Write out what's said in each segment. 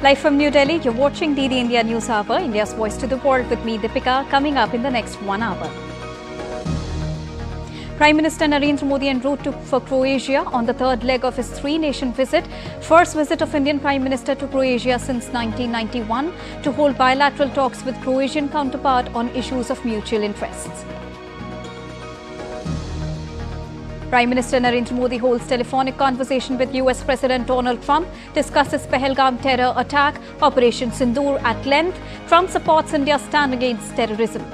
Live from New Delhi, you're watching DD India News Hour, India's voice to the world with me, Deepika, coming up in the next 1 hour. Prime Minister Narendra Modi en route for Croatia on the third leg of his three-nation visit. First visit of Indian Prime Minister to Croatia since 1991 to hold bilateral talks with Croatian counterpart on issues of mutual interests. Prime Minister Narendra Modi holds telephonic conversation with US President Donald Trump, discusses Pahalgam terror attack, Operation Sindoor at length. Trump supports India's stand against terrorism.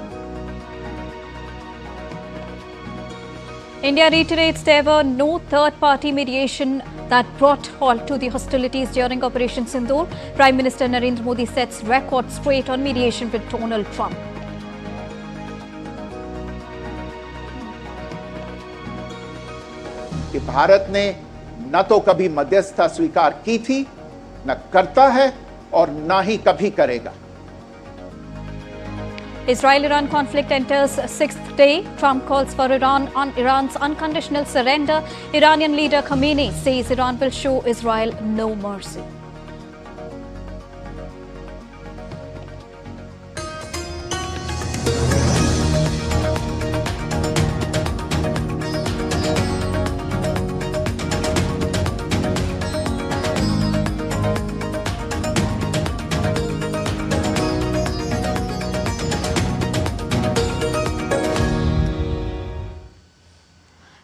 India reiterates there were no third-party mediation that brought halt to the hostilities during Operation Sindoor. Prime Minister Narendra Modi sets record straight on mediation with Donald Trump. कि भारत ने न तो कभी मध्यस्थता स्वीकार की थी, न करता है और न ही कभी करेगा. Israel-Iran conflict enters sixth day. Trump calls for Iran's unconditional surrender. Iranian leader Khamenei says Iran will show Israel no mercy.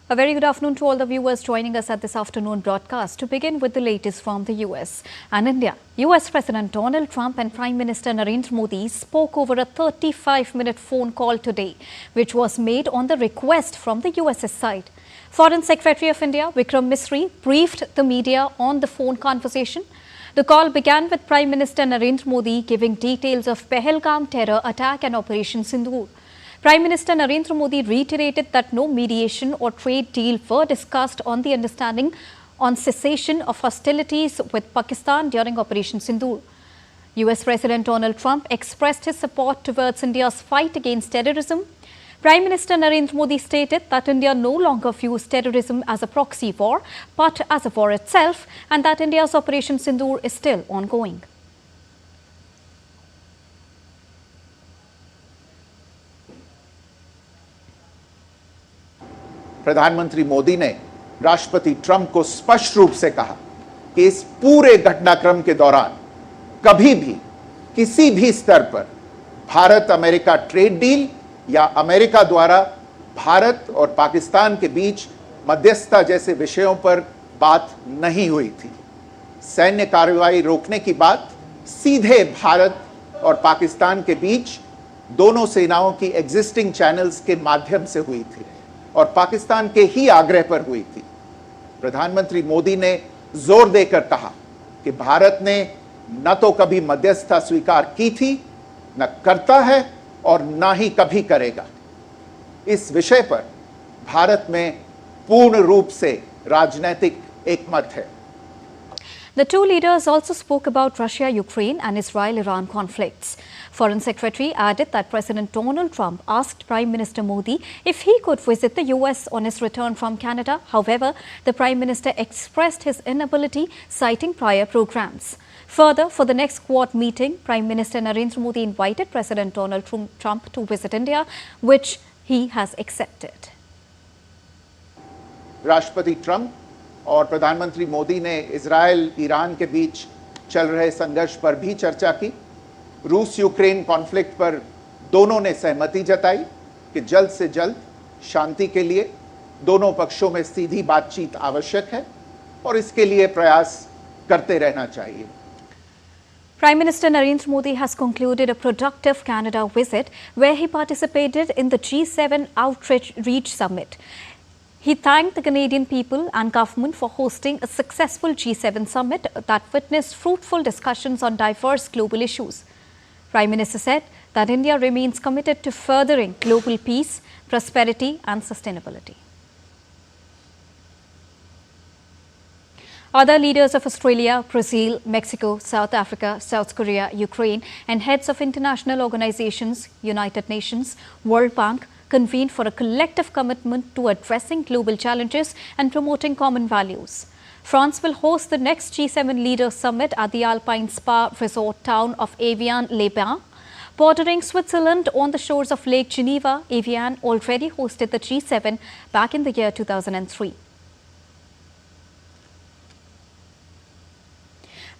A very good afternoon to all the viewers joining us at this afternoon broadcast. To begin with the latest from the US and India. US President Donald Trump and Prime Minister Narendra Modi spoke over a 35-minute phone call today, which was made on the request from the US's side. Foreign Secretary of India Vikram Misri briefed the media on the phone conversation. The call began with Prime Minister Narendra Modi giving details of Pahalgam terror attack and Operation Sindoor. Prime Minister Narendra Modi reiterated that no mediation or trade deal were discussed on the understanding on cessation of hostilities with Pakistan during Operation Sindoor. US President Donald Trump expressed his support towards India's fight against terrorism. Prime Minister Narendra Modi stated that India no longer views terrorism as a proxy war, but as a war itself, and that India's Operation Sindoor is still ongoing. प्रधानमंत्री मोदी ने राष्ट्रपति Trump को स्पष्ट रूप से कहा कि इस पूरे घटनाक्रम के दौरान कभी भी किसी भी स्तर पर भारत अमेरिका ट्रेड डील या अमेरिका द्वारा भारत और पाकिस्तान के बीच मध्यस्थता जैसे विषयों पर बात नहीं हुई थी. सैन्य कार्रवाई रोकने की बात सीधे भारत और पाकिस्तान के बीच दोनों सेनाओं की एग्जिस्टिंग चैनल्स के माध्यम से हुई थी और पाकिस्तान के ही आग्रह पर हुई थी. प्रधानमंत्री मोदी ने जोर देकर कहा कि भारत ने न तो कभी मध्यस्थता स्वीकार की थी, न करता है और न ही कभी करेगा. इस विषय पर भारत में पूर्ण रूप से राजनीतिक एकमत है. The two leaders also spoke about Russia-Ukraine and Israel-Iran conflicts. Foreign Secretary added that President Donald Trump asked Prime Minister Modi if he could visit the US on his return from Canada. However, the Prime Minister expressed his inability, citing prior programs. Further, for the next Quad meeting, Prime Minister Narendra Modi invited President Donald Trump to visit India, which he has accepted. राष्ट्रपति Trump और प्रधानमंत्री मोदी ने Israel Iran के बीच चल रहे संघर्ष पर भी चर्चा की. रूस यूक्रेन कॉन्फ्लिक्ट पर दोनों ने सहमति जताई कि जल्द से जल्द शांति के लिए दोनों पक्षों में सीधी बातचीत आवश्यक है और इसके लिए प्रयास करते रहना चाहिए. Prime Minister Narendra Modi has concluded a productive Canada visit where he participated in the G7 Outreach Summit. He thanked the Canadian people and government for hosting a successful G7 summit that witnessed fruitful discussions on diverse global issues. Prime Minister said that India remains committed to furthering global peace, prosperity and sustainability. Other leaders of Australia, Brazil, Mexico, South Africa, South Korea, Ukraine and heads of international organizations, United Nations, World Bank, convened for a collective commitment to addressing global challenges and promoting common values. France will host the next G7 Leaders Summit at the Alpine Spa resort town of Evian-les-Bains. Bordering Switzerland on the shores of Lake Geneva, Evian already hosted the G7 back in the year 2003.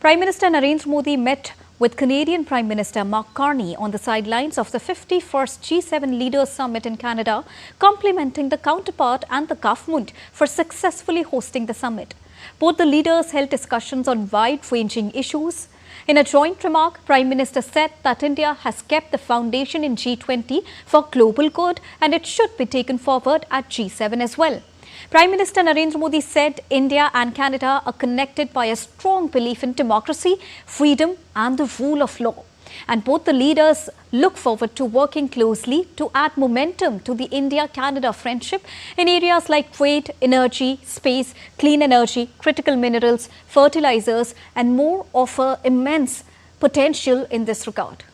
Prime Minister Narendra Modi met with Canadian Prime Minister Mark Carney on the sidelines of the 51st G7 Leaders Summit in Canada, complimenting the counterpart and the government for successfully hosting the summit. Both the leaders held discussions on wide-ranging issues. In a joint remark, Prime Minister said that India has kept the foundation in G20 for global good and it should be taken forward at G7 as well. Prime Minister Narendra Modi said India and Canada are connected by a strong belief in democracy, freedom and the rule of law. And both the leaders look forward to working closely to add momentum to the India-Canada friendship in areas like trade, energy, space, clean energy, critical minerals, fertilizers and more offer immense potential in this regard.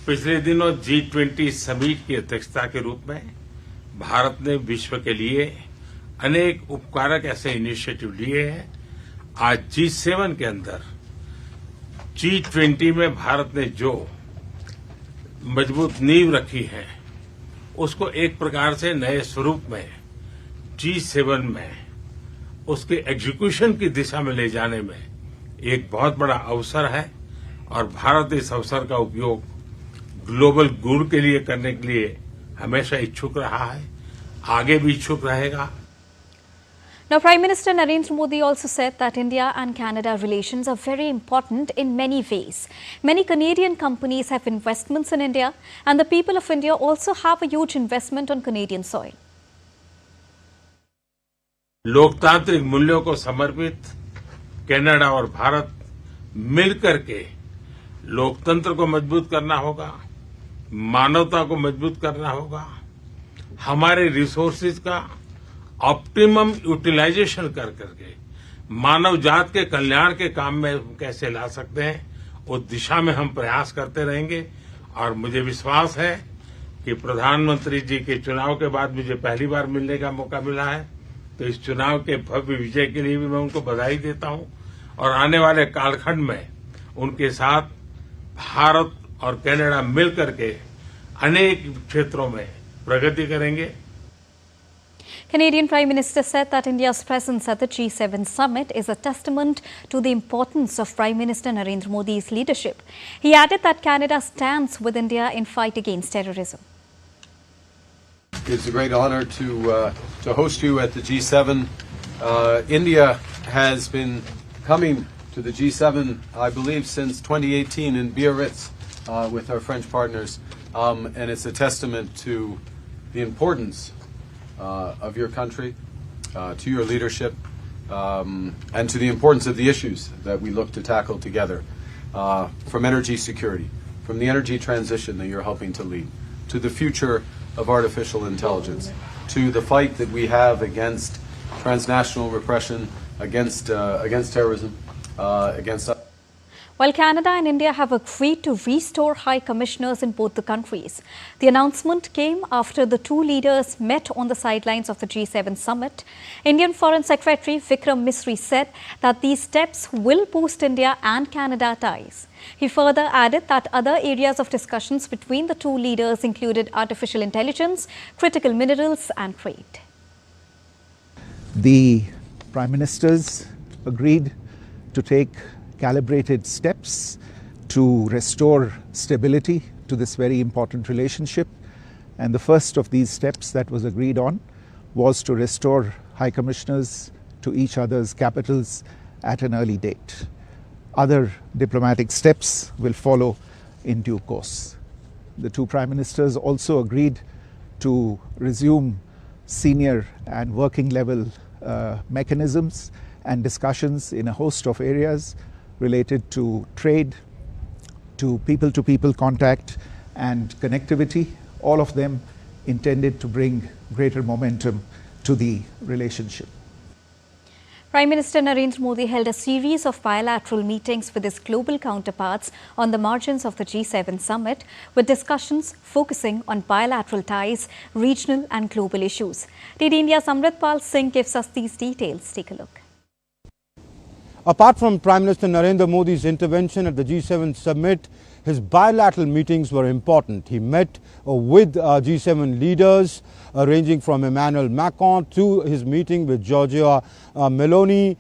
पिछले दिनों G20 summit की अध्यक्षता के रूप में भारत ने विश्व के लिए अनेक उपकारक ऐसे इनिशिएटिव लिए हैं। आज G7 के अंदर G20 में भारत ने जो मजबूत नींव रखी है उसको एक प्रकार से नए स्वरूप में G7 में उसके एग्जीक्यूशन की दिशा में ले जाने में एक बहुत बड़ा अवसर है और भारत इस अवसर का उपयोग ग्लोबल गुड के लिए करने के लिए हमेशा इच्छुक रहा है, आगे भी इच्छुक रहेगा। Now, Prime Minister Narendra Modi also said that India and Canada relations are very important in many ways. Many Canadian companies have investments in India and the people of India also have a huge investment on Canadian soil. लोकतांत्रिक मूल्यों को समर्पित Canada और भारत मिलकर के लोकतंत्र को मजबूत करना होगा, मानवता को मजबूत करना होगा, हमारे रिसोर्सेज का ऑप्टिमम यूटिलाइजेशन कर करके मानव जात के कल्याण के काम में कैसे ला सकते हैं उस दिशा में हम प्रयास करते रहेंगे। और मुझे विश्वास है कि प्रधानमंत्री जी के चुनाव के बाद मुझे पहली बार मिलने का मौका मिला है, तो इस चुनाव के भव्य विजय के लिए भी मैं उनको बधाई देता हूं और आने वाले कालखंड में उनके साथ भारत और कनाडा मिलकर के अनेक क्षेत्रों में प्रगति करेंगे। Canadian Prime Minister said that India's presence at the G7 summit is a testament to the importance of Prime Minister Narendra Modi's leadership. He added that Canada stands with India in fight against terrorism. It's a great honor to host you at the G7. India has been coming to the G7, I believe, since 2018 in Biarritz with our French partners, and it's a testament to the importance of your country, to your leadership, and to the importance of the issues that we look to tackle together, from energy security, from the energy transition that you're helping to lead, to the future of artificial intelligence, to the fight that we have against transnational repression, against terrorism, against. While Canada and India have agreed to restore high commissioners in both the countries, the announcement came after the two leaders met on the sidelines of the G7 summit. Indian Foreign Secretary Vikram Misri said that these steps will boost India and Canada ties. He further added that other areas of discussions between the two leaders included artificial intelligence, critical minerals and trade. The Prime Ministers agreed to take calibrated steps to restore stability to this very important relationship. And the first of these steps that was agreed on was to restore High Commissioners to each other's capitals at an early date. Other diplomatic steps will follow in due course. The two Prime Ministers also agreed to resume senior and working level mechanisms and discussions in a host of areas related to trade, to people contact and connectivity, all of them intended to bring greater momentum to the relationship. Prime Minister Narendra Modi held a series of bilateral meetings with his global counterparts on the margins of the G7 summit, with discussions focusing on bilateral ties, regional and global issues. DD India's Amritpal Singh gives us these details. Take a look. Apart from Prime Minister Narendra Modi's intervention at the G7 summit, his bilateral meetings were important. He met with G7 leaders ranging from Emmanuel Macron to his meeting with Giorgia Meloni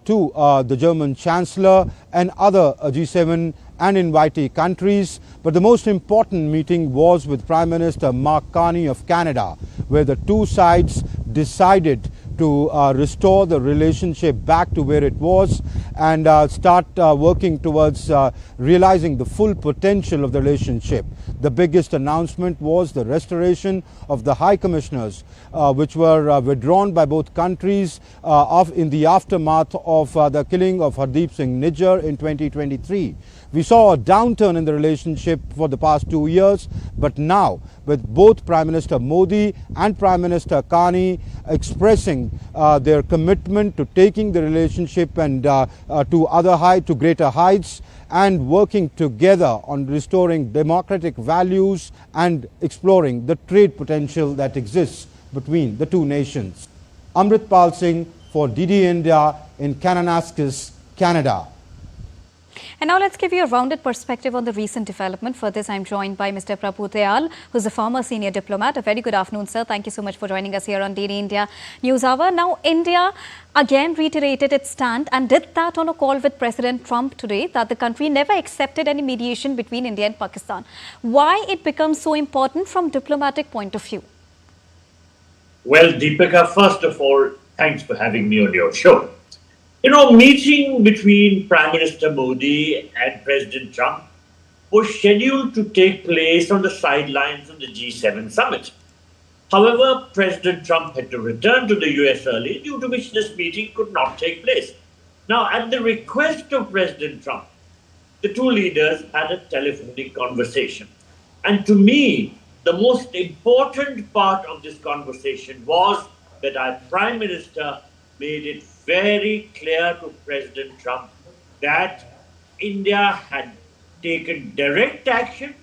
to the German Chancellor and other G7 and invitee countries. But the most important meeting was with Prime Minister Mark Carney of Canada, where the two sides decided to restore the relationship back to where it was and start working towards realizing the full potential of the relationship. The biggest announcement was the restoration of the High Commissioners, which were withdrawn by both countries in the aftermath of the killing of Hardeep Singh Nijjar in 2023. We saw a downturn in the relationship for the past 2 years, but now with both Prime Minister Modi and Prime Minister Carney expressing their commitment to taking the relationship and to greater heights and working together on restoring democratic values and exploring the trade potential that exists between the two nations. Amritpal Singh for DD India in Kananaskis, Canada. And now let's give you a rounded perspective on the recent development. For this, I'm joined by Mr. Prabhu Dayal, who's a former senior diplomat. A very good afternoon, sir. Thank you so much for joining us here on DD India News Hour. Now, India again reiterated its stand and did that on a call with President Trump today, that the country never accepted any mediation between India and Pakistan. Why it becomes so important from diplomatic point of view? Well, Deepika, first of all, thanks for having me on your show. You know, meeting between Prime Minister Modi and President Trump was scheduled to take place on the sidelines of the G7 summit. However, President Trump had to return to the US early, due to which this meeting could not take place. Now, at the request of President Trump, the two leaders had a telephonic conversation. And to me, the most important part of this conversation was that our Prime Minister made it very clear to President Trump that India had taken direct action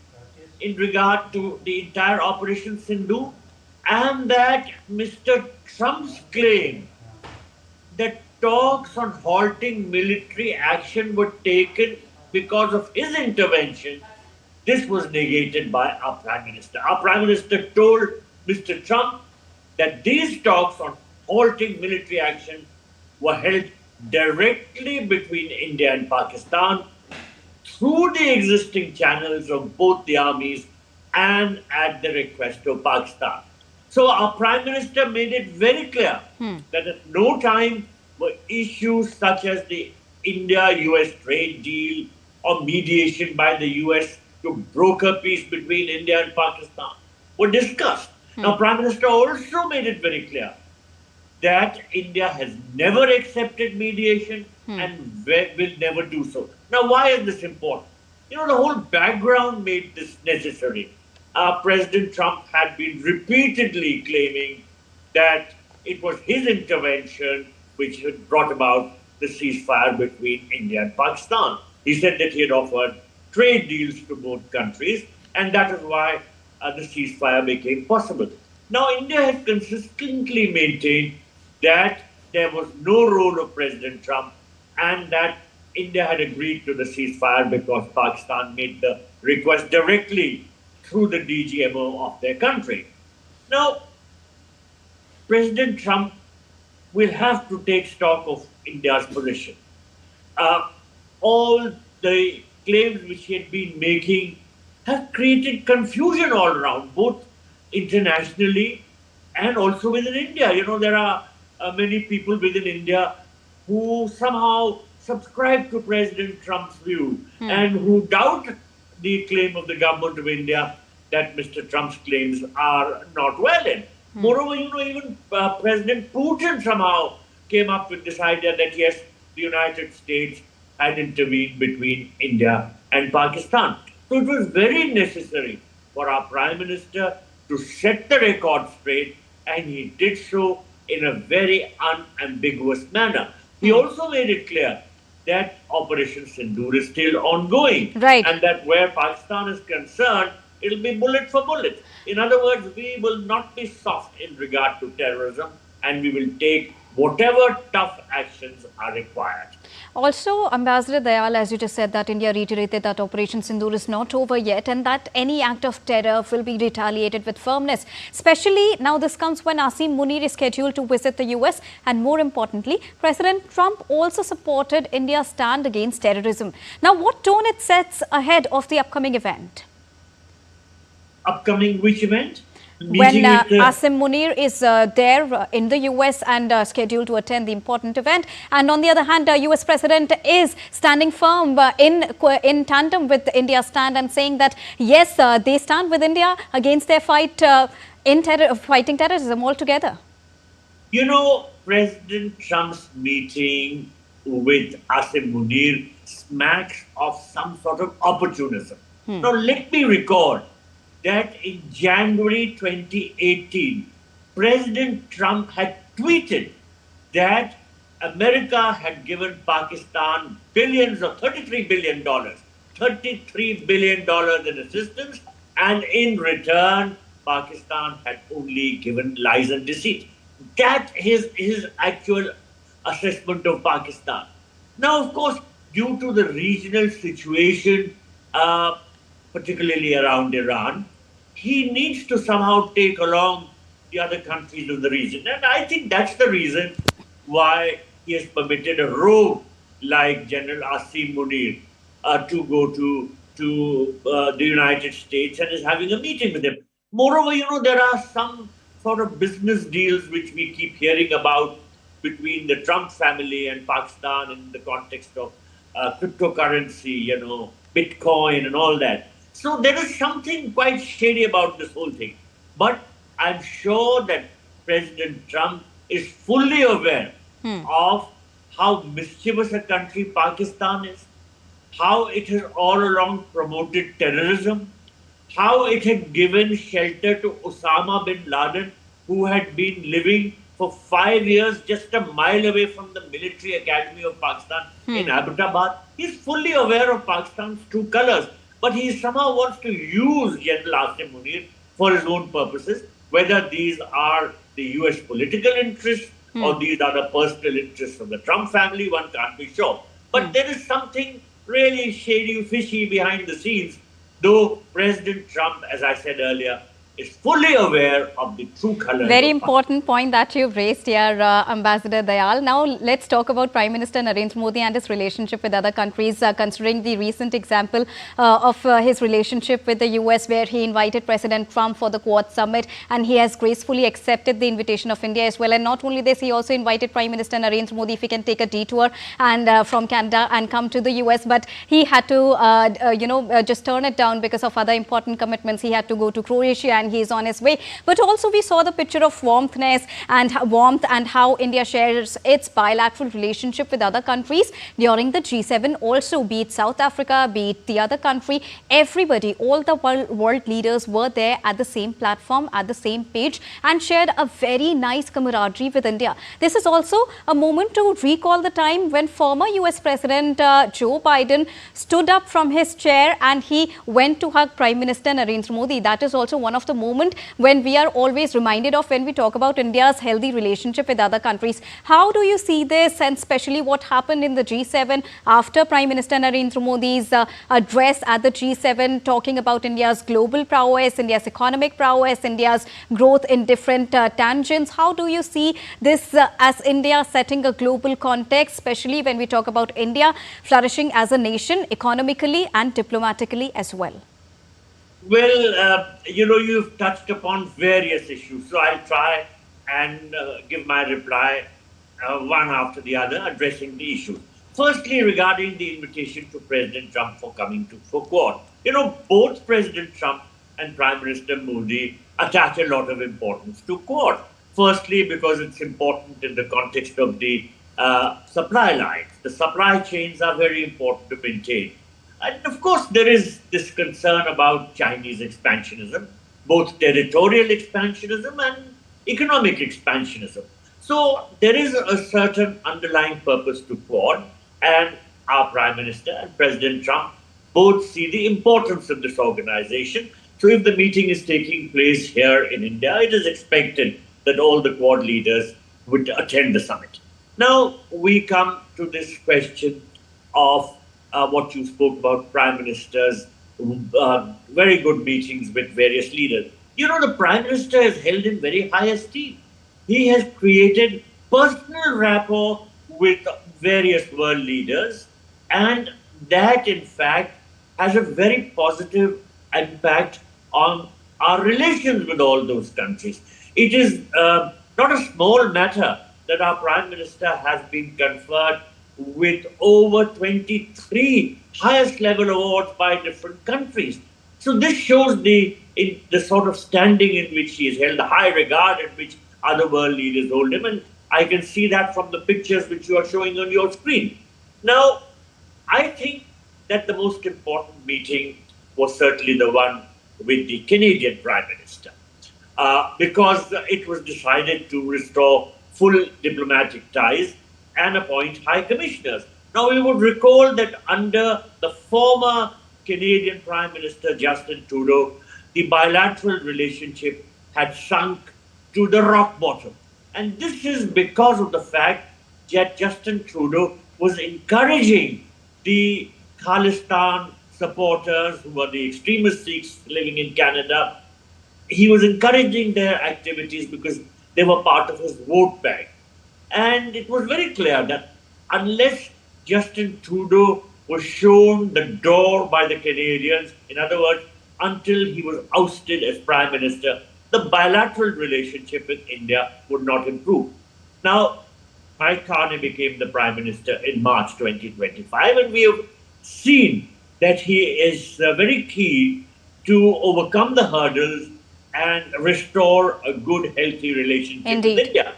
in regard to the entire Operation Sindoor, and that Mr. Trump's claim that talks on halting military action were taken because of his intervention, this was negated by our Prime Minister. Our Prime Minister told Mr. Trump that these talks on halting military action were held directly between India and Pakistan through the existing channels of both the armies and at the request of Pakistan. So our Prime Minister made it very clear that at no time were issues such as the India-US trade deal or mediation by the US to broker peace between India and Pakistan were discussed. Now, Prime Minister also made it very clear that India has never accepted mediation and will never do so. Now, why is this important? You know, the whole background made this necessary. President Trump had been repeatedly claiming that it was his intervention which had brought about the ceasefire between India and Pakistan. He said that he had offered trade deals to both countries, and that is why the ceasefire became possible. Now, India has consistently maintained that there was no role of President Trump and that India had agreed to the ceasefire because Pakistan made the request directly through the DGMO of their country. Now, President Trump will have to take stock of India's position. All the claims which he had been making have created confusion all around, both internationally and also within India. You know, there are many people within India who somehow subscribe to President Trump's view and who doubt the claim of the government of India that Mr. Trump's claims are not valid. Moreover, you know, even President Putin somehow came up with this idea that yes, the United States had intervened between India and Pakistan. So it was very necessary for our Prime Minister to set the record straight, and he did so in a very unambiguous manner. He also made it clear that Operation Sindoor is still ongoing. Right. And that where Pakistan is concerned, it'll be bullet for bullet. In other words, we will not be soft in regard to terrorism, and we will take whatever tough actions are required. Also, Ambassador Dayal, as you just said, that India reiterated that Operation Sindoor is not over yet and that any act of terror will be retaliated with firmness. Especially now this comes when Asim Munir is scheduled to visit the US, and more importantly, President Trump also supported India's stand against terrorism. Now, what tone it sets ahead of the upcoming event? Upcoming which event? When Asim Munir is there in the US and scheduled to attend the important event, and on the other hand, US President is standing firm in tandem with India's stand and saying that yes, they stand with India against their fight in fighting terrorism altogether. You know, President Trump's meeting with Asim Munir smacks of some sort of opportunism. Now, let me record that in January 2018, President Trump had tweeted that America had given Pakistan billions of $33 billion in assistance, and in return, Pakistan had only given lies and deceit. That is his actual assessment of Pakistan. Now, of course, due to the regional situation, particularly around Iran, he needs to somehow take along the other countries of the region. And I think that's the reason why he has permitted a rogue like General Asim Munir to go to the United States and is having a meeting with him. Moreover, you know, there are some sort of business deals which we keep hearing about between the Trump family and Pakistan in the context of cryptocurrency, you know, Bitcoin and all that. So there is something quite shady about this whole thing. But I'm sure that President Trump is fully aware of how mischievous a country Pakistan is, how it has all along promoted terrorism, how it had given shelter to Osama bin Laden, who had been living for 5 years just a mile away from the military academy of Pakistan in Abbottabad. He's fully aware of Pakistan's true colors, but he somehow wants to use General Asim Munir for his own purposes, whether these are the US political interests or these are the personal interests of the Trump family, one can't be sure. But there is something really shady, fishy behind the scenes, though President Trump, as I said earlier, is fully aware of the true colors. Very important point that you've raised here, Ambassador Dayal. Now, let's talk about Prime Minister Narendra Modi and his relationship with other countries, considering the recent example of his relationship with the US, where he invited President Trump for the Quad Summit, and he has gracefully accepted the invitation of India as well. And not only this, he also invited Prime Minister Narendra Modi if he can take a detour and from Canada and come to the US. But he had to, just turn it down because of other important commitments. He had to go to Croatia, and he is on his way. But also we saw the picture of warmth and how India shares its bilateral relationship with other countries during the G7 also, be it South Africa, be it the other country. Everybody, all the world leaders were there at the same platform, at the same page, and shared a very nice camaraderie with India. This is also a moment to recall the time when former US President Joe Biden stood up from his chair and he went to hug Prime Minister Narendra Modi. That is also one of the moment when we are always reminded of when we talk about India's healthy relationship with other countries. How do you see this, and especially what happened in the G7 after Prime Minister Narendra Modi's address at the G7, talking about India's global prowess, India's economic prowess, India's growth in different tangents? How do you see this as India setting a global context, especially when we talk about India flourishing as a nation economically and diplomatically as well? Well, you've touched upon various issues, so I'll try and give my reply one after the other, addressing the issues. Firstly, regarding the invitation to President Trump for coming to Quad. Both President Trump and Prime Minister Modi attach a lot of importance to Quad. Firstly, because it's important in the context of the supply lines. The supply chains are very important to maintain. And of course, there is this concern about Chinese expansionism, both territorial expansionism and economic expansionism. So there is a certain underlying purpose to Quad, and our Prime Minister and President Trump both see the importance of this organization. So if the meeting is taking place here in India, it is expected that all the Quad leaders would attend the summit. Now we come to this question of what you spoke about, Prime Ministers, very good meetings with various leaders. You know, the Prime Minister is held in very high esteem. He has created personal rapport with various world leaders, and that, in fact, has a very positive impact on our relations with all those countries. It is not a small matter that our Prime Minister has been conferred with over 23 highest level awards by different countries. So this shows the sort of standing in which he is held, the high regard in which other world leaders hold him, and I can see that from the pictures which you are showing on your screen. Now, I think that the most important meeting was certainly the one with the Canadian Prime Minister, because it was decided to restore full diplomatic ties and appoint high commissioners. Now, we would recall that under the former Canadian Prime Minister Justin Trudeau, the bilateral relationship had sunk to the rock bottom. And this is because of the fact that Justin Trudeau was encouraging the Khalistan supporters, who are the extremist Sikhs living in Canada. He was encouraging their activities because they were part of his vote bank. And it was very clear that unless Justin Trudeau was shown the door by the Canadians, in other words, until he was ousted as Prime Minister, the bilateral relationship with India would not improve. Now, Mike Carney became the Prime Minister in March 2025, and we have seen that he is very keen to overcome the hurdles and restore a good, healthy relationship with India.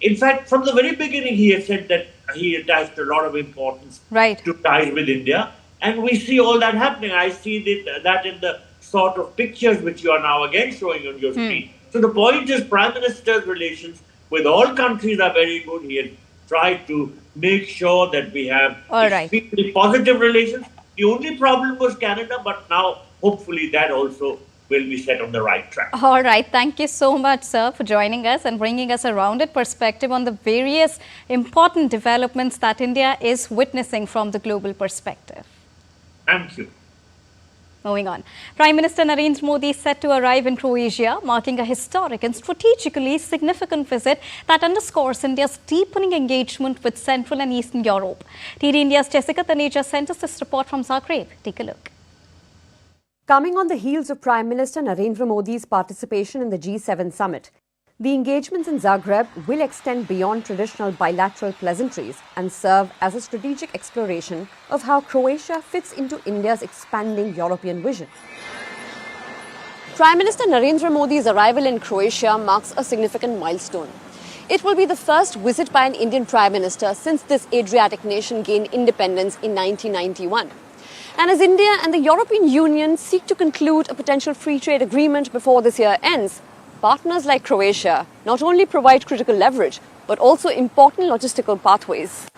In fact, from the very beginning, he has said that he attached a lot of importance to ties with India, and we see all that happening. I see that in the sort of pictures which you are now again showing on your screen. So the point is, Prime Minister's relations with all countries are very good. He has tried to make sure that we have extremely positive relations. The only problem was Canada, but now hopefully that also will be set on the right track. All right. Thank you so much, sir, for joining us and bringing us a rounded perspective on the various important developments that India is witnessing from the global perspective. Thank you. Moving on. Prime Minister Narendra Modi is set to arrive in Croatia, marking a historic and strategically significant visit that underscores India's deepening engagement with Central and Eastern Europe. TD India's Jessica Taneja sent us this report from Zagreb. Take a look. Coming on the heels of Prime Minister Narendra Modi's participation in the G7 summit, the engagements in Zagreb will extend beyond traditional bilateral pleasantries and serve as a strategic exploration of how Croatia fits into India's expanding European vision. Prime Minister Narendra Modi's arrival in Croatia marks a significant milestone. It will be the first visit by an Indian Prime Minister since this Adriatic nation gained independence in 1991. And as India and the European Union seek to conclude a potential free trade agreement before this year ends, partners like Croatia not only provide critical leverage, but also important logistical pathways.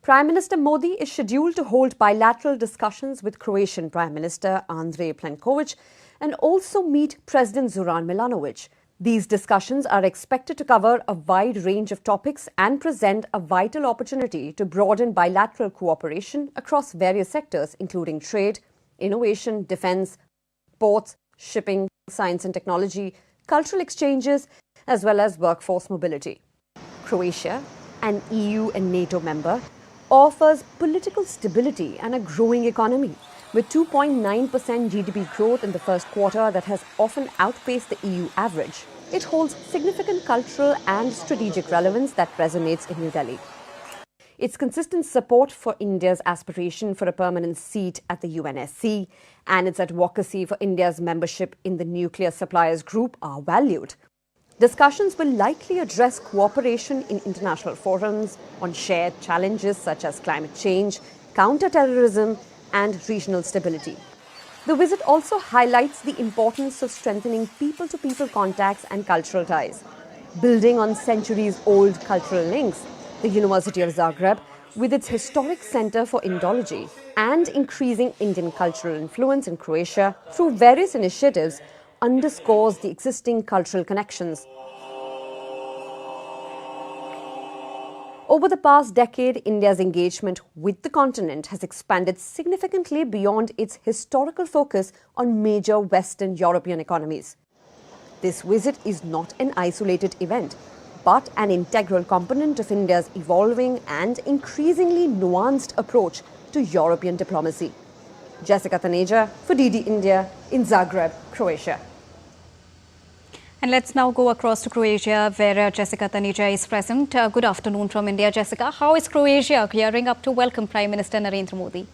Prime Minister Modi is scheduled to hold bilateral discussions with Croatian Prime Minister Andrej Plenković and also meet President Zoran Milanović. These discussions are expected to cover a wide range of topics and present a vital opportunity to broaden bilateral cooperation across various sectors, including trade, innovation, defence, ports, shipping, science and technology, cultural exchanges, as well as workforce mobility. Croatia, an EU and NATO member, offers political stability and a growing economy, with 2.9% GDP growth in the first quarter that has often outpaced the EU average. It holds significant cultural and strategic relevance that resonates in New Delhi. Its consistent support for India's aspiration for a permanent seat at the UNSC and its advocacy for India's membership in the Nuclear Suppliers Group are valued. Discussions will likely address cooperation in international forums on shared challenges such as climate change, counter-terrorism, and regional stability. The visit also highlights the importance of strengthening people-to-people contacts and cultural ties. Building on centuries-old cultural links, the University of Zagreb, with its historic Center for Indology and increasing Indian cultural influence in Croatia through various initiatives, underscores the existing cultural connections. Over the past decade, India's engagement with the continent has expanded significantly beyond its historical focus on major Western European economies. This visit is not an isolated event, but an integral component of India's evolving and increasingly nuanced approach to European diplomacy. Jessica Taneja for DD India in Zagreb, Croatia. And let's now go across to Croatia, where Jessica Taneja is present. Good afternoon from India, Jessica. How is Croatia gearing up to welcome Prime Minister Narendra Modi?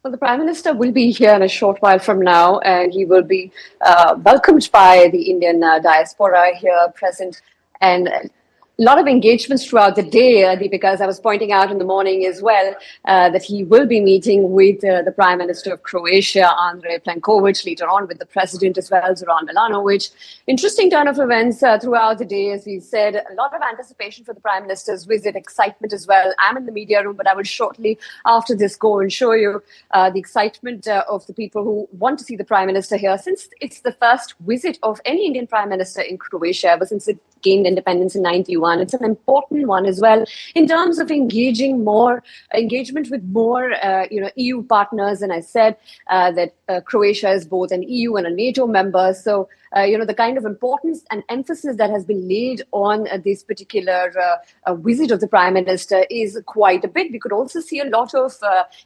Well, the Prime Minister will be here in a short while from now, and he will be welcomed by the Indian diaspora here present. And a lot of engagements throughout the day, because I was pointing out in the morning as well that he will be meeting with the Prime Minister of Croatia, Andrej Plenković, later on with the President as well, Zoran Milanović. Interesting turn of events throughout the day, as we said. A lot of anticipation for the Prime Minister's visit, excitement as well. I'm in the media room, but I will shortly after this go and show you the excitement of the people who want to see the Prime Minister here, since it's the first visit of any Indian Prime Minister in Croatia ever since it gained independence in 91. It's an important one as well in terms of engagement with more EU partners. And I said that Croatia is both an EU and a NATO member. So the kind of importance and emphasis that has been laid on this particular visit of the Prime Minister is quite a bit. We could also see a lot of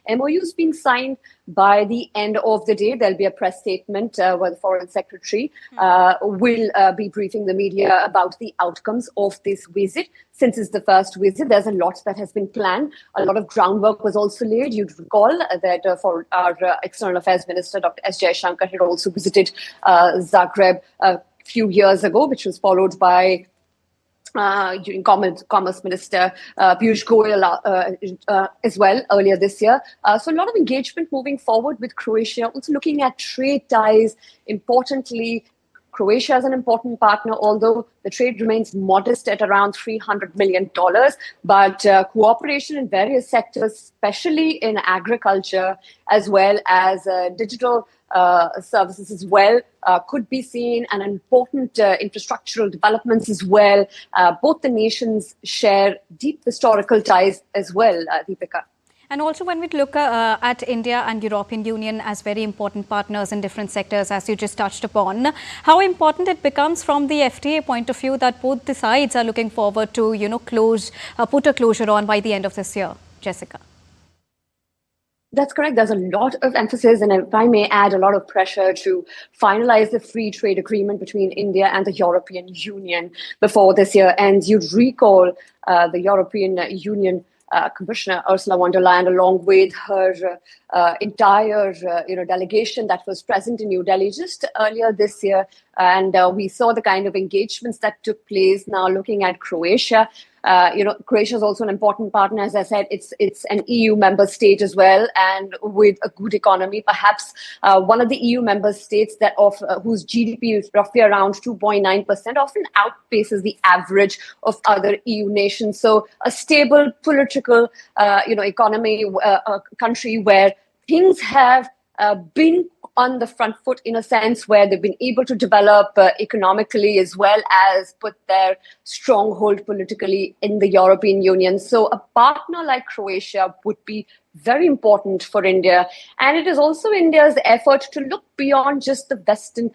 MOUs being signed. By the end of the day, there'll be a press statement where the Foreign Secretary will be briefing the media about the outcomes of this visit. Since it's the first visit, there's a lot that has been planned. A lot of groundwork was also laid. You'd recall that for our External Affairs Minister, Dr. S. Jaishankar, had also visited Zagreb a few years ago, which was followed by Commerce Minister Piyush Goyal as well earlier this year. So a lot of engagement moving forward with Croatia, also looking at trade ties. Importantly, Croatia is an important partner, although the trade remains modest at around $300 million. But cooperation in various sectors, especially in agriculture, as well as digital services as well, could be seen, and important infrastructural developments as well. Both the nations share deep historical ties as well, Deepika. And also when we look at India and European Union as very important partners in different sectors, as you just touched upon, how important it becomes from the FTA point of view that both the sides are looking forward to, put a closure on by the end of this year, Jessica? That's correct. There's a lot of emphasis, and if I may add, a lot of pressure to finalize the free trade agreement between India and the European Union before this year. And you'd recall the European Union Commissioner Ursula von der Leyen, along with her entire delegation that was present in New Delhi just earlier this year. And we saw the kind of engagements that took place. Now looking at Croatia, Croatia is also an important partner. As I said, it's an EU member state as well, and with a good economy, perhaps one of the EU member states that whose GDP is roughly around 2.9%, often outpaces the average of other EU nations. So a stable political, economy, a country where things have been on the front foot, in a sense, where they've been able to develop economically as well as put their stronghold politically in the European Union. So a partner like Croatia would be very important for India. And it is also India's effort to look beyond just the Western,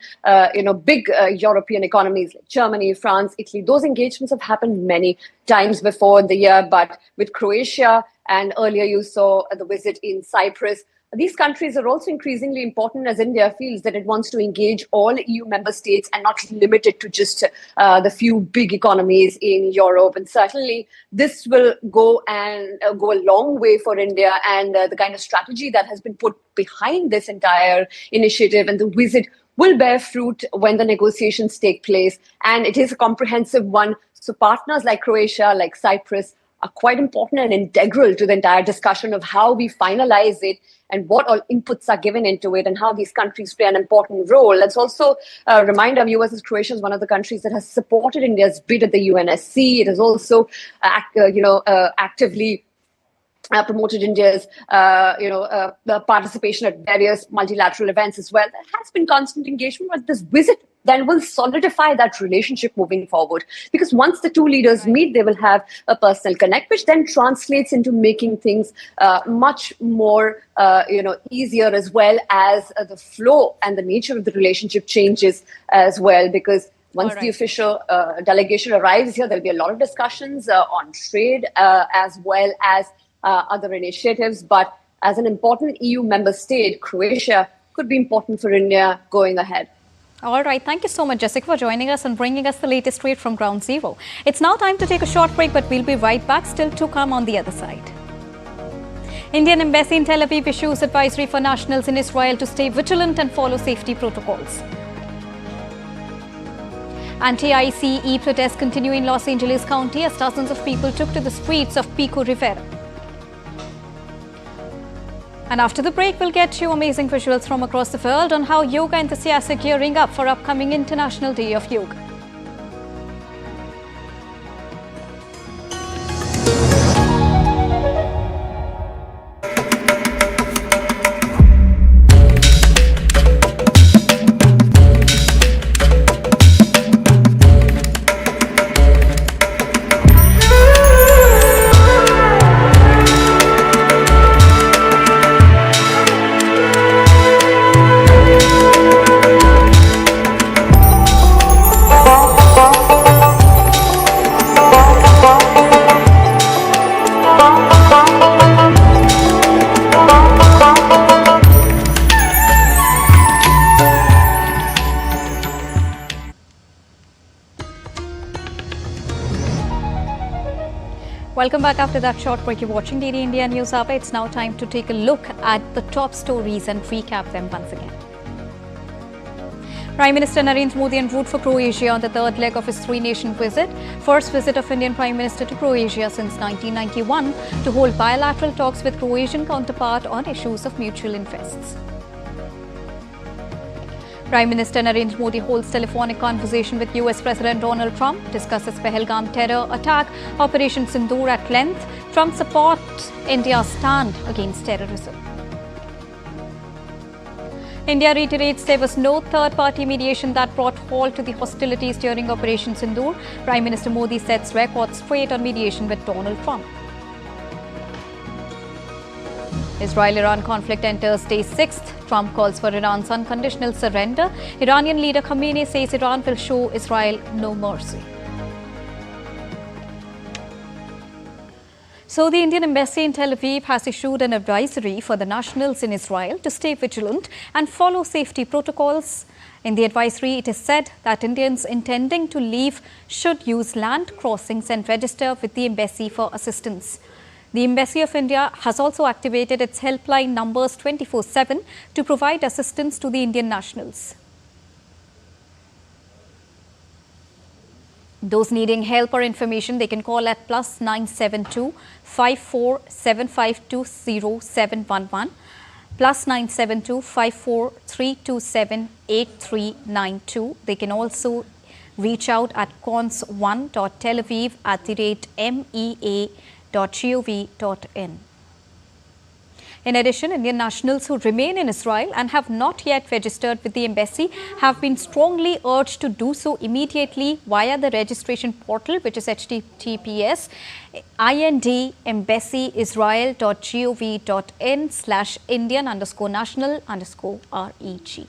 big European economies like Germany, France, Italy. Those engagements have happened many times before in the year, but with Croatia, and earlier you saw the visit in Cyprus, these countries are also increasingly important as India feels that it wants to engage all EU member states and not limit it to just the few big economies in Europe. And certainly this will go a long way for India, and the kind of strategy that has been put behind this entire initiative and the visit will bear fruit when the negotiations take place. And it is a comprehensive one. So partners like Croatia, like Cyprus, are quite important and integral to the entire discussion of how we finalize it and what all inputs are given into it and how these countries play an important role. Let's also remind our viewers that Croatia is one of the countries that has supported India's bid at the UNSC. It has also, actively promoted India's, participation at various multilateral events as well. There has been constant engagement, but this visit then will solidify that relationship moving forward. Because once the two leaders meet, they will have a personal connect, which then translates into making things much more, easier, as well as the flow and the nature of the relationship changes as well. Because once the official delegation arrives here, there'll be a lot of discussions on trade as well as other initiatives. But as an important EU member state, Croatia could be important for India going ahead. All right. Thank you so much, Jessica, for joining us and bringing us the latest straight from Ground Zero. It's now time to take a short break, but we'll be right back, still to come on the other side. Indian Embassy in Tel Aviv issues advisory for nationals in Israel to stay vigilant and follow safety protocols. Anti-ICE protests continue in Los Angeles County as dozens of people took to the streets of Pico Rivera. And after the break, we'll get you amazing visuals from across the world on how yoga enthusiasts are gearing up for upcoming International Day of Yoga. Welcome back after that short break. You're watching DD India News Hour. It's now time to take a look at the top stories and recap them once again. Prime Minister Narendra Modi en route for Croatia on the third leg of his three-nation visit. First visit of Indian Prime Minister to Croatia since 1991 to hold bilateral talks with Croatian counterpart on issues of mutual interests. Prime Minister Narendra Modi holds telephonic conversation with US President Donald Trump, discusses Pahalgam terror attack, Operation Sindoor at length. Trump supports India's stand against terrorism. India reiterates there was no third-party mediation that brought halt to the hostilities during Operation Sindoor. Prime Minister Modi sets record straight on mediation with Donald Trump. Israel-Iran conflict enters day 6th. Trump calls for Iran's unconditional surrender. Iranian leader Khamenei says Iran will show Israel no mercy. So the Indian Embassy in Tel Aviv has issued an advisory for the nationals in Israel to stay vigilant and follow safety protocols. In the advisory, it is said that Indians intending to leave should use land crossings and register with the embassy for assistance. The Embassy of India has also activated its helpline numbers 24/7 to provide assistance to the Indian nationals. Those needing help or information, they can call at +972 547520 711, +972 54327 8392. They can also reach out at cons1.telaviv@mea.gov.in. In addition, Indian nationals who remain in Israel and have not yet registered with the embassy have been strongly urged to do so immediately via the registration portal, which is https indembassy.gov.in/Indian_national_reg.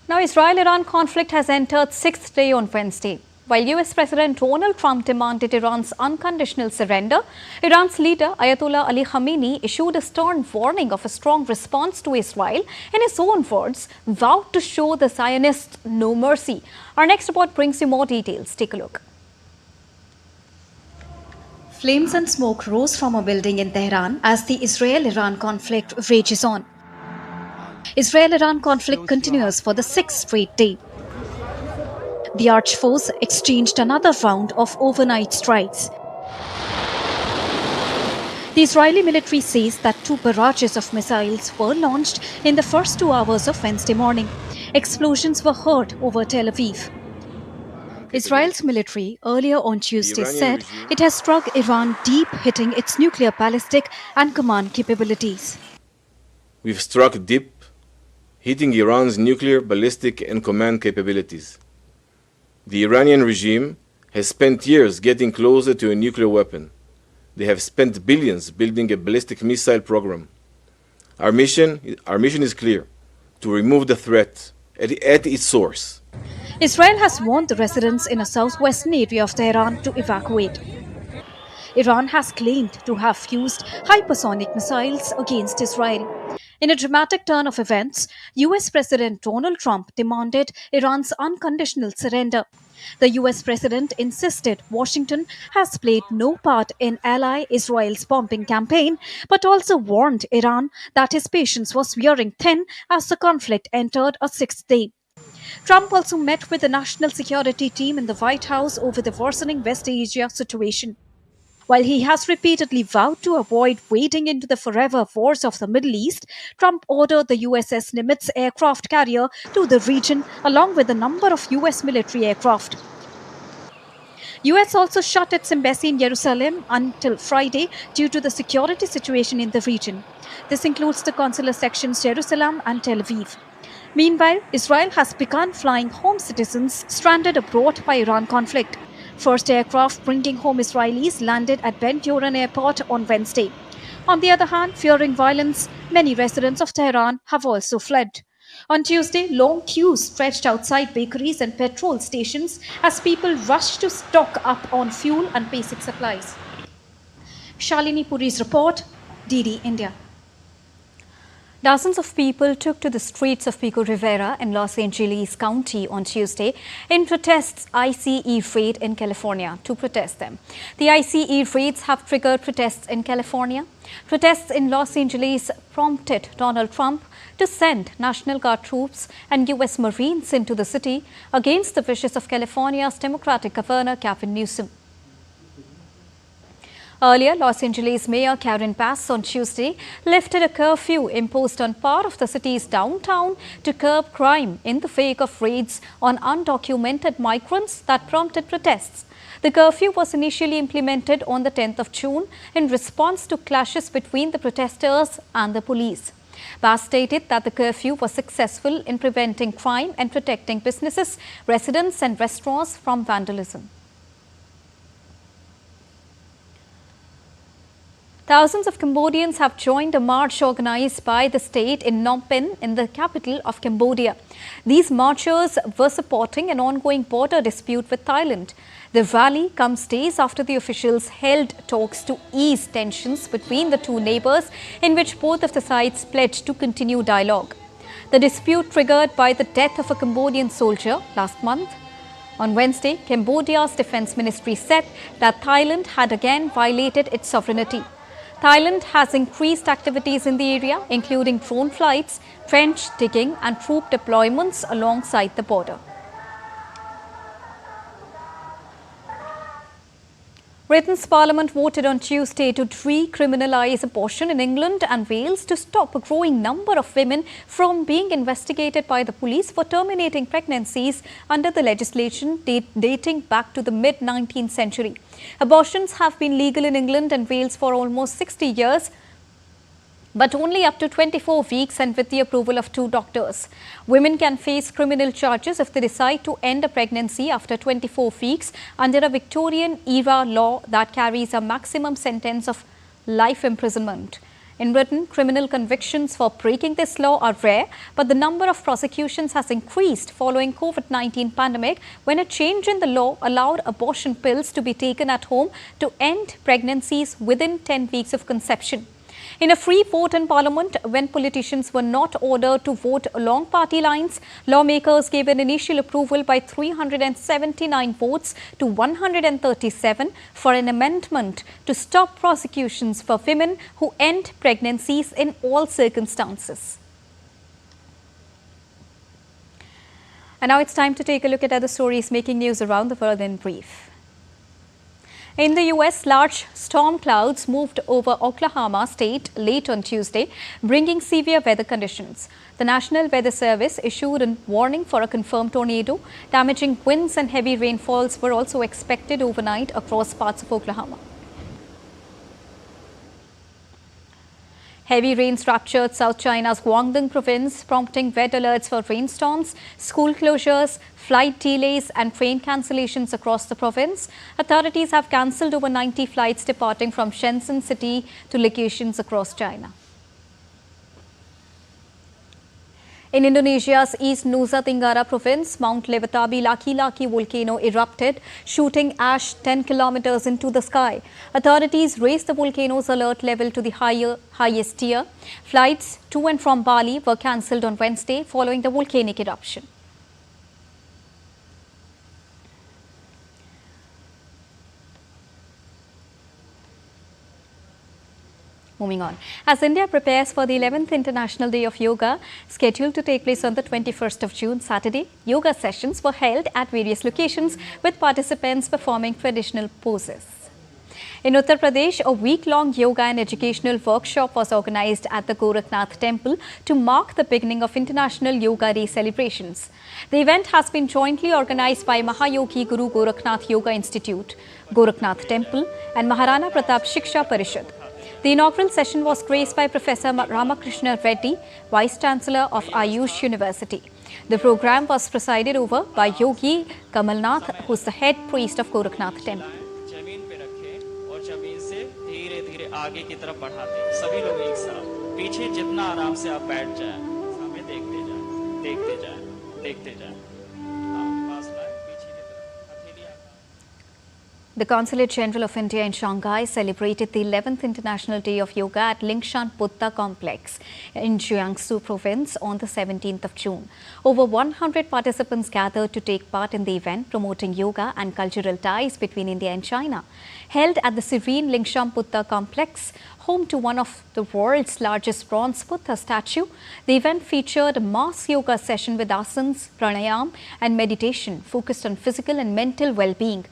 Now, Israel-Iran conflict has entered 6th day on Wednesday. While US President Donald Trump demanded Iran's unconditional surrender, Iran's leader Ayatollah Ali Khamenei issued a stern warning of a strong response to Israel. In his own words, vowed to show the Zionists no mercy. Our next report brings you more details. Take a look. Flames and smoke rose from a building in Tehran as the Israel-Iran conflict rages on. Israel-Iran conflict continues for the 6th straight day. The arch foes exchanged another round of overnight strikes. The Israeli military says that 2 barrages of missiles were launched in the first 2 hours of Wednesday morning. Explosions were heard over Tel Aviv. Israel's military earlier on Tuesday said it has struck Iran deep, hitting its nuclear, ballistic and command capabilities. We've struck deep, hitting Iran's nuclear, ballistic and command capabilities. The Iranian regime has spent years getting closer to a nuclear weapon. They have spent billions building a ballistic missile program. Our mission is clear: to remove the threat at its source. Israel has warned the residents in a southwestern area of Tehran to evacuate. Iran has claimed to have used hypersonic missiles against Israel. In a dramatic turn of events, US President Donald Trump demanded Iran's unconditional surrender. The US President insisted Washington has played no part in ally Israel's bombing campaign, but also warned Iran that his patience was wearing thin as the conflict entered a 6th day. Trump also met with the national security team in the White House over the worsening West Asia situation. While he has repeatedly vowed to avoid wading into the forever wars of the Middle East, Trump ordered the USS Nimitz aircraft carrier to the region along with a number of US military aircraft. US also shut its embassy in Jerusalem until Friday due to the security situation in the region. This includes the consular sections Jerusalem and Tel Aviv. Meanwhile, Israel has begun flying home citizens stranded abroad by Iran conflict. First aircraft bringing home Israelis landed at Ben Gurion Airport on Wednesday. On the other hand, fearing violence, many residents of Tehran have also fled. On Tuesday, long queues stretched outside bakeries and petrol stations as people rushed to stock up on fuel and basic supplies. Shalini Puri's report, DD India. Dozens of people took to the streets of Pico Rivera in Los Angeles County on Tuesday in protests ICE raid in California to protest them. The ICE raids have triggered protests in California. Protests in Los Angeles prompted Donald Trump to send National Guard troops and U.S. Marines into the city against the wishes of California's Democratic Governor Gavin Newsom. Earlier, Los Angeles Mayor Karen Bass on Tuesday lifted a curfew imposed on part of the city's downtown to curb crime in the wake of raids on undocumented migrants that prompted protests. The curfew was initially implemented on the 10th of June in response to clashes between the protesters and the police. Bass stated that the curfew was successful in preventing crime and protecting businesses, residents and restaurants from vandalism. Thousands of Cambodians have joined a march organized by the state in Phnom Penh, in the capital of Cambodia. These marchers were supporting an ongoing border dispute with Thailand. The rally comes days after the officials held talks to ease tensions between the two neighbors, in which both of the sides pledged to continue dialogue. The dispute triggered by the death of a Cambodian soldier last month. On Wednesday, Cambodia's defense ministry said that Thailand had again violated its sovereignty. Thailand has increased activities in the area, including drone flights, trench digging and troop deployments alongside the border. Britain's Parliament voted on Tuesday to decriminalise abortion in England and Wales to stop a growing number of women from being investigated by the police for terminating pregnancies under the legislation dating back to the mid-19th century. Abortions have been legal in England and Wales for almost 60 years, but only up to 24 weeks and with the approval of 2 doctors. Women can face criminal charges if they decide to end a pregnancy after 24 weeks under a Victorian-era law that carries a maximum sentence of life imprisonment. In Britain, criminal convictions for breaking this law are rare, but the number of prosecutions has increased following COVID-19 pandemic, when a change in the law allowed abortion pills to be taken at home to end pregnancies within 10 weeks of conception. In a free vote in Parliament, when politicians were not ordered to vote along party lines, lawmakers gave an initial approval by 379 votes to 137 for an amendment to stop prosecutions for women who end pregnancies in all circumstances. And now it's time to take a look at other stories making news around the world in brief. In the U.S., large storm clouds moved over Oklahoma State late on Tuesday, bringing severe weather conditions. The National Weather Service issued a warning for a confirmed tornado. Damaging winds and heavy rainfalls were also expected overnight across parts of Oklahoma. Heavy rains ruptured South China's Guangdong province, prompting red alerts for rainstorms, school closures, flight delays and train cancellations across the province. Authorities have cancelled over 90 flights departing from Shenzhen city to locations across China. In Indonesia's East Nusa Tenggara province, Mount Lewatabi Laki-Laki volcano erupted, shooting ash 10 kilometers into the sky. Authorities raised the volcano's alert level to the highest tier. Flights to and from Bali were cancelled on Wednesday following the volcanic eruption. Moving on. As India prepares for the 11th International Day of Yoga, scheduled to take place on the 21st of June, Saturday, yoga sessions were held at various locations with participants performing traditional poses. In Uttar Pradesh, a week-long yoga and educational workshop was organized at the Gorakhnath Temple to mark the beginning of International Yoga Day celebrations. The event has been jointly organized by Mahayogi Guru Gorakhnath Yoga Institute, Gorakhnath Temple and Maharana Pratap Shiksha Parishad. The inaugural session was graced by Professor Ramakrishna Reddy, Vice-Chancellor of Ayush University. The program was presided over by Yogi Kamalnath, who is the head priest of Gorakhnath Temple. आगे की तरफ बढ़ाते हैं सभी लोग एक साथ पीछे जितना आराम से आप बैठ जाएं सामने देखते जाएं देखते जाएं पास लाए पीछे की तरफ हथेलियां The Consulate General of India in Shanghai celebrated the 11th International Day of Yoga at Lingshan Buddha Complex in Jiangsu province on the 17th of June. Over 100 participants gathered to take part in the event, promoting yoga and cultural ties between India and China. Held at the serene Lingshan Buddha Complex, home to one of the world's largest bronze Buddha statue, the event featured a mass yoga session with asanas, pranayam and meditation focused on physical and mental well-being.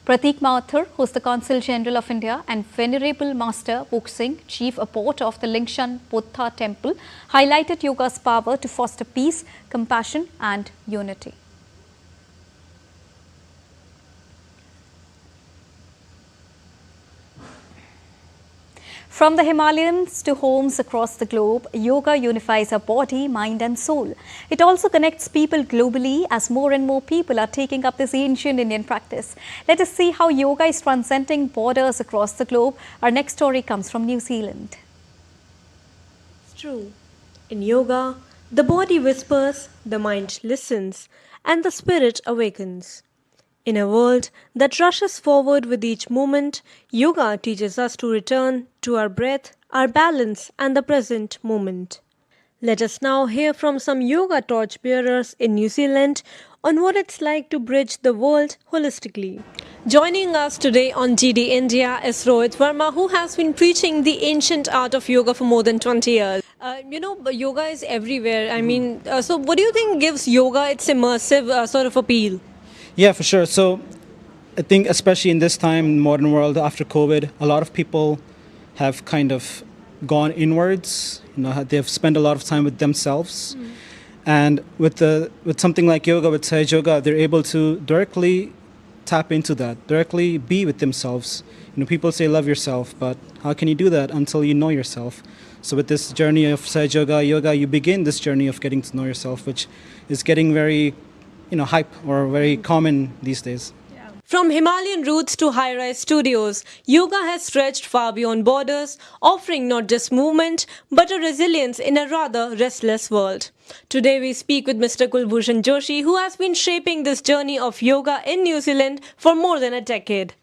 Pratik Mathur, who is the Consul General of India, and Venerable Master Bok Singh, Chief Abbot of the Lingshan Buddha Temple, highlighted yoga's power to foster peace, compassion and unity. From the Himalayas to homes across the globe, yoga unifies our body, mind and soul. It also connects people globally as more and more people are taking up this ancient Indian practice. Let us see how yoga is transcending borders across the globe. Our next story comes from New Zealand. It's true. In yoga, the body whispers, the mind listens, and the spirit awakens. In a world that rushes forward with each moment, yoga teaches us to return to our breath, our balance, and the present moment. Let us now hear from some yoga torchbearers in New Zealand on what it's like to bridge the world holistically. Joining us today on GD India is Rohit Verma, who has been preaching the ancient art of yoga for more than 20 years. Yoga is everywhere. So what do you think gives yoga its immersive sort of appeal? Yeah, for sure. So I think especially in this time, modern world after COVID, a lot of people have kind of gone inwards. They've spent a lot of time with themselves. And with something like yoga, with Sahaj Yoga, they're able to directly tap into that, directly be with themselves. People say love yourself, but how can you do that until you know yourself? So with this journey of Sahaj Yoga, you begin this journey of getting to know yourself, which is getting very hype or very common these days. From Himalayan roots to high-rise studios, yoga has stretched far beyond borders, offering not just movement, but a resilience in a rather restless world. Today we speak with Mr. Kulbhushan Joshi, who has been shaping this journey of yoga in New Zealand for more than a decade.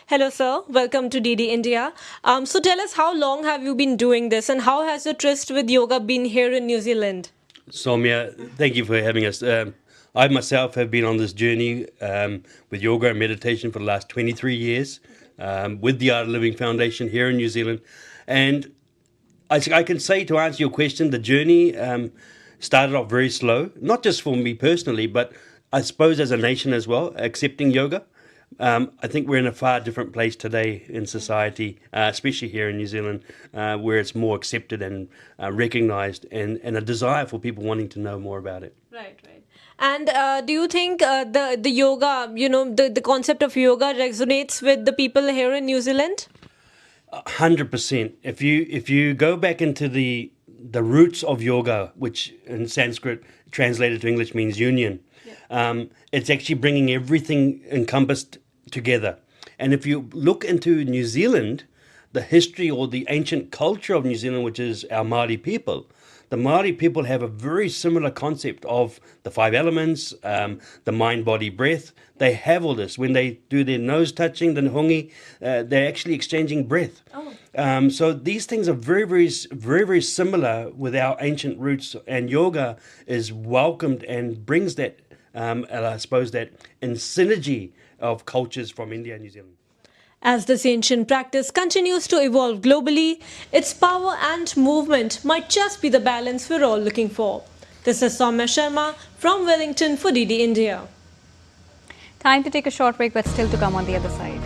Hello sir, welcome to DD India. So tell us, how long have you been doing this and how has your tryst with yoga been here in New Zealand? Soumya, thank you for having us. I myself have been on this journey with yoga and meditation for the last 23 years with the Art of Living Foundation here in New Zealand. And I can say, to answer your question, the journey started off very slow, not just for me personally, but I suppose as a nation as well, accepting yoga. I think we're in a far different place today in society, especially here in New Zealand, where it's more accepted and recognised, and a desire for people wanting to know more about it. Right, right. And do you think the yoga, the concept of yoga resonates with the people here in New Zealand? 100%. If you go back into the roots of yoga, which in Sanskrit translated to English means union, it's actually bringing everything encompassed together. And if you look into New Zealand, the history or the ancient culture of New Zealand, which is our Māori people, the Māori people have a very similar concept of the 5 elements, the mind, body, breath. They have all this. When they do their nose touching, the hongi, they're actually exchanging breath. So these things are very, very, very, very similar with our ancient roots, and yoga is welcomed and brings that, I suppose, that in synergy of cultures from India and New Zealand. As this ancient practice continues to evolve globally, its power and movement might just be the balance we're all looking for. This is Soumya Sharma from Wellington for DD India. Time to take a short break, but still to come on the other side.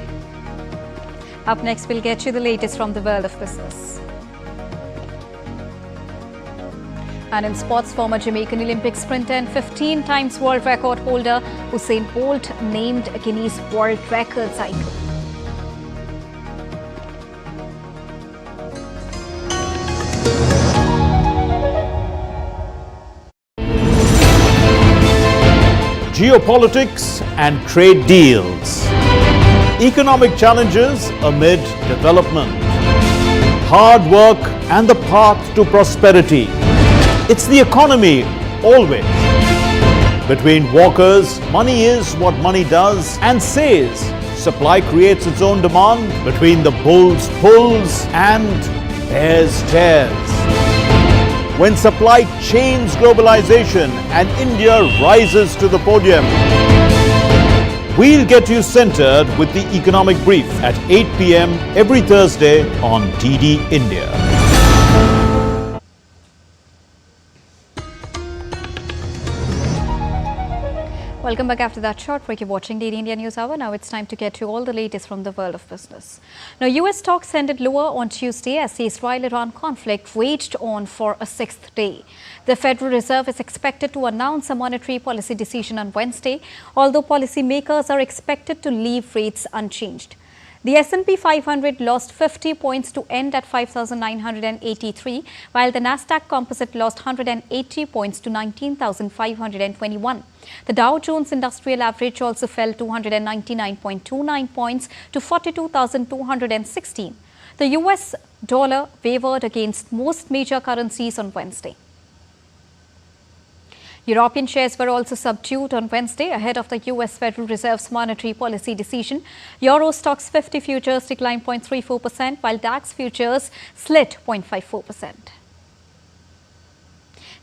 Up next, we'll get you the latest from the world of business. And in sports, former Jamaican Olympic sprinter and 15 times world record holder Usain Bolt named Guinness World Records icon. Geopolitics and trade deals. Economic challenges amid development. Hard work and the path to prosperity. It's the economy, always. Between walkers, money is what money does and says. Supply creates its own demand. Between the bulls pulls and bears tears. When supply chains globalization and India rises to the podium. We'll get you centered with the Economic Brief at 8 p.m. every Thursday on DD India. Welcome back after that short break. You're watching DD India News Hour. Now it's time to get to all the latest from the world of business. Now, US stocks ended lower on Tuesday as the Israel-Iran conflict raged on for a 6th day. The Federal Reserve is expected to announce a monetary policy decision on Wednesday, although policymakers are expected to leave rates unchanged. The S&P 500 lost 50 points to end at 5,983, while the Nasdaq Composite lost 180 points to 19,521. The Dow Jones Industrial Average also fell 299.29 points to 42,216. The US dollar wavered against most major currencies on Wednesday. European shares were also subdued on Wednesday ahead of the US Federal Reserve's monetary policy decision. Euro Stoxx 50 futures declined 0.34%, while DAX futures slid 0.54%.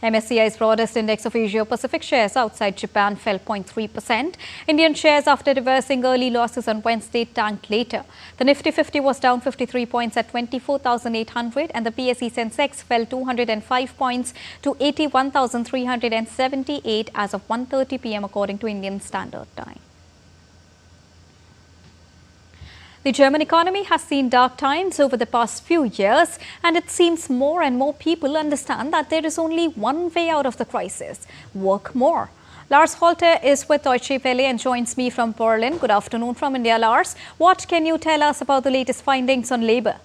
MSCI's broadest index of Asia-Pacific shares outside Japan fell 0.3%. Indian shares, after reversing early losses on Wednesday, tanked later. The Nifty 50 was down 53 points at 24,800 and the PSE Sensex fell 205 points to 81,378 as of 1:30 p.m. according to Indian Standard Time. The German economy has seen dark times over the past few years, and it seems more and more people understand that there is only one way out of the crisis: work more. Lars Holter is with Deutsche Welle and joins me from Berlin. Good afternoon from India, Lars. What can you tell us about the latest findings on labour?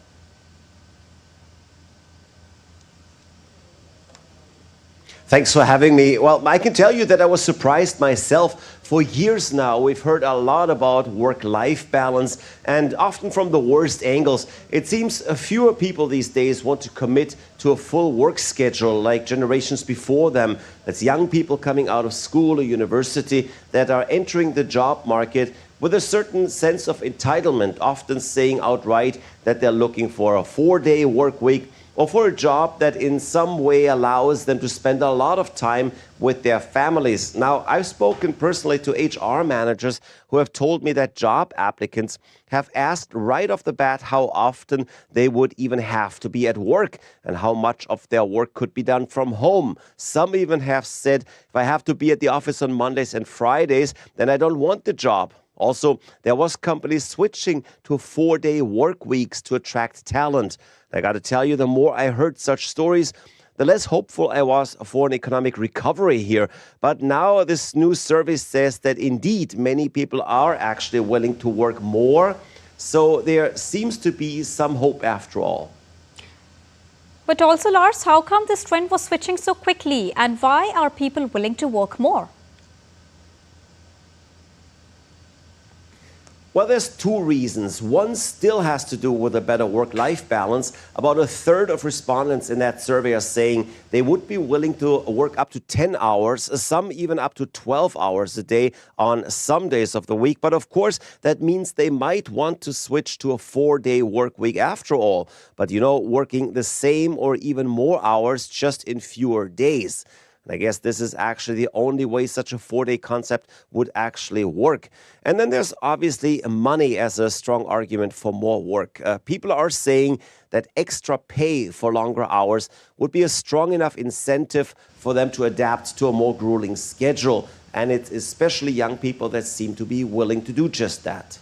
Thanks for having me. Well, I can tell you that I was surprised myself. For years now, we've heard a lot about work-life balance, and often from the worst angles. It seems fewer people these days want to commit to a full work schedule like generations before them. That's young people coming out of school or university that are entering the job market with a certain sense of entitlement, often saying outright that they're looking for a 4-day work week or for a job that in some way allows them to spend a lot of time with their families. Now, I've spoken personally to HR managers who have told me that job applicants have asked right off the bat how often they would even have to be at work and how much of their work could be done from home. Some even have said, if I have to be at the office on Mondays and Fridays, then I don't want the job. Also, there was companies switching to 4-day work weeks to attract talent. I got to tell you, the more I heard such stories, the less hopeful I was for an economic recovery here. But now this new survey says that indeed many people are actually willing to work more. So there seems to be some hope after all. But also, Lars, how come this trend was switching so quickly, and why are people willing to work more? Well, there's two reasons. One still has to do with a better work-life balance. About a third of respondents in that survey are saying they would be willing to work up to 10 hours, some even up to 12 hours a day on some days of the week. But of course, that means they might want to switch to a 4-day work week after all. But you know, working the same or even more hours just in fewer days. And I guess this is actually the only way such a 4-day concept would actually work. And then there's obviously money as a strong argument for more work. People are saying that extra pay for longer hours would be a strong enough incentive for them to adapt to a more grueling schedule. And it's especially young people that seem to be willing to do just that.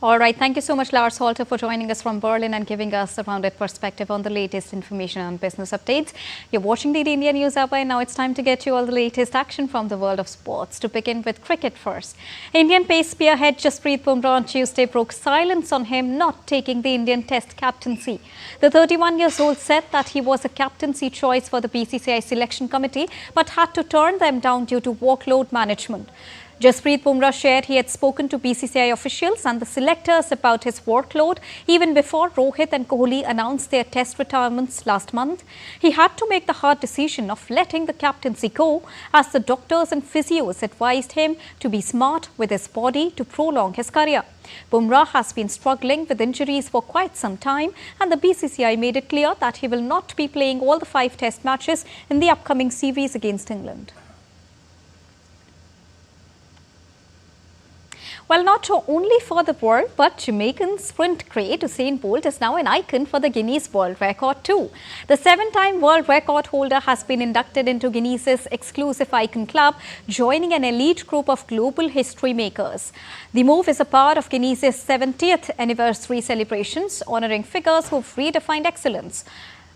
All right. Thank you so much, Lars Halter, for joining us from Berlin and giving us a rounded perspective on the latest information and business updates. You're watching the India News Hour, and now it's time to get you all the latest action from the world of sports. To begin with cricket first. Indian pace spearhead Jasprit Bumrah on Tuesday broke silence on him not taking the Indian Test captaincy. The 31-year-old said that he was a captaincy choice for the BCCI selection committee, but had to turn them down due to workload management. Jasprit Bumrah shared he had spoken to BCCI officials and the selectors about his workload even before Rohit and Kohli announced their test retirements last month. He had to make the hard decision of letting the captaincy go as the doctors and physios advised him to be smart with his body to prolong his career. Bumrah has been struggling with injuries for quite some time, and the BCCI made it clear that he will not be playing all the 5 test matches in the upcoming series against England. Well, not only for the world, but Jamaican sprint great Usain Bolt is now an icon for the Guinness World Record too. The 7-time world record holder has been inducted into Guinness's exclusive icon club, joining an elite group of global history makers. The move is a part of Guinness's 70th anniversary celebrations, honoring figures who've redefined excellence.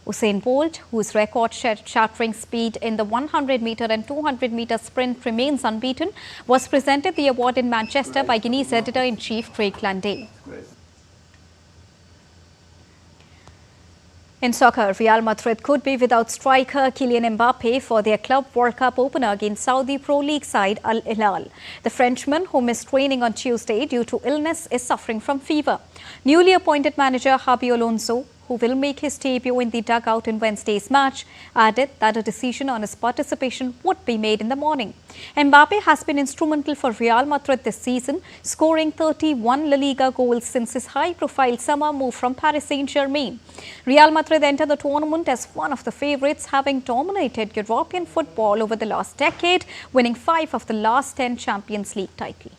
Usain Bolt, whose record-shattering speed in the 100-meter and 200-meter sprint remains unbeaten, was presented the award in Manchester by Guinness editor-in-chief Craig Landale. In soccer, Real Madrid could be without striker Kylian Mbappe for their Club World Cup opener against Saudi Pro League side Al Hilal. The Frenchman, who missed training on Tuesday due to illness, is suffering from fever. Newly appointed manager Xabi Alonso, who will make his debut in the dugout in Wednesday's match, added that a decision on his participation would be made in the morning. Mbappe has been instrumental for Real Madrid this season, scoring 31 La Liga goals since his high-profile summer move from Paris Saint-Germain. Real Madrid entered the tournament as one of the favourites, having dominated European football over the last decade, winning 5 of the last 10 Champions League titles.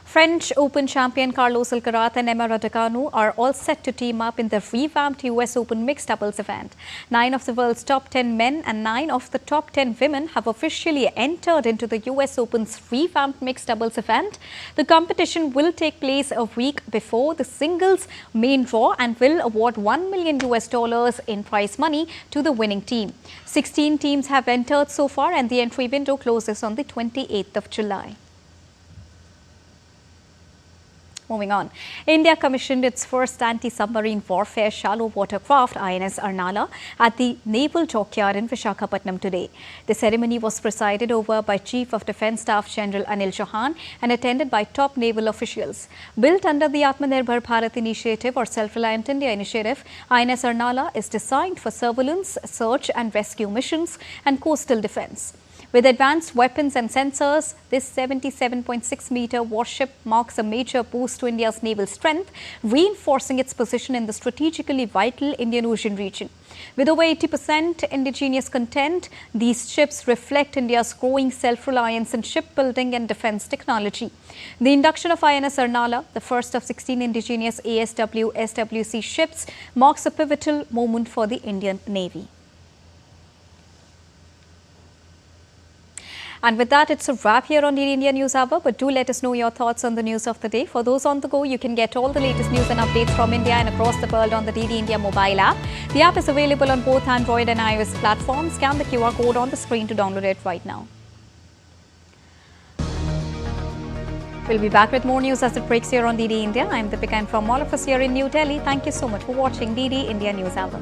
French Open champion Carlos Alcaraz and Emma Raducanu are all set to team up in the revamped US Open mixed doubles event. 9 of the world's top 10 men and 9 of the top 10 women have officially entered into the US Open's revamped mixed doubles event. The competition will take place a week before the singles main draw and will award $1 million in prize money to the winning team. 16 teams have entered so far, and the entry window closes on the 28th of July. Moving on, India commissioned its first anti-submarine warfare shallow water craft INS Arnala at the Naval Dockyard in Visakhapatnam today. The ceremony was presided over by Chief of Defence Staff General Anil Chauhan and attended by top naval officials. Built under the Atmanirbhar Bharat initiative or Self-Reliant India initiative, INS Arnala is designed for surveillance, search and rescue missions and coastal defence. With advanced weapons and sensors, this 77.6-meter warship marks a major boost to India's naval strength, reinforcing its position in the strategically vital Indian Ocean region. With over 80% indigenous content, these ships reflect India's growing self-reliance in shipbuilding and defense technology. The induction of INS Arnala, the first of 16 indigenous ASW/SWC ships, marks a pivotal moment for the Indian Navy. And with that, it's a wrap here on DD India News Hour. But do let us know your thoughts on the news of the day. For those on the go, you can get all the latest news and updates from India and across the world on the DD India mobile app. The app is available on both Android and iOS platforms. Scan the QR code on the screen to download it right now. We'll be back with more news as it breaks here on DD India. I'm Deepika, and from all of us here in New Delhi, thank you so much for watching DD India News Hour.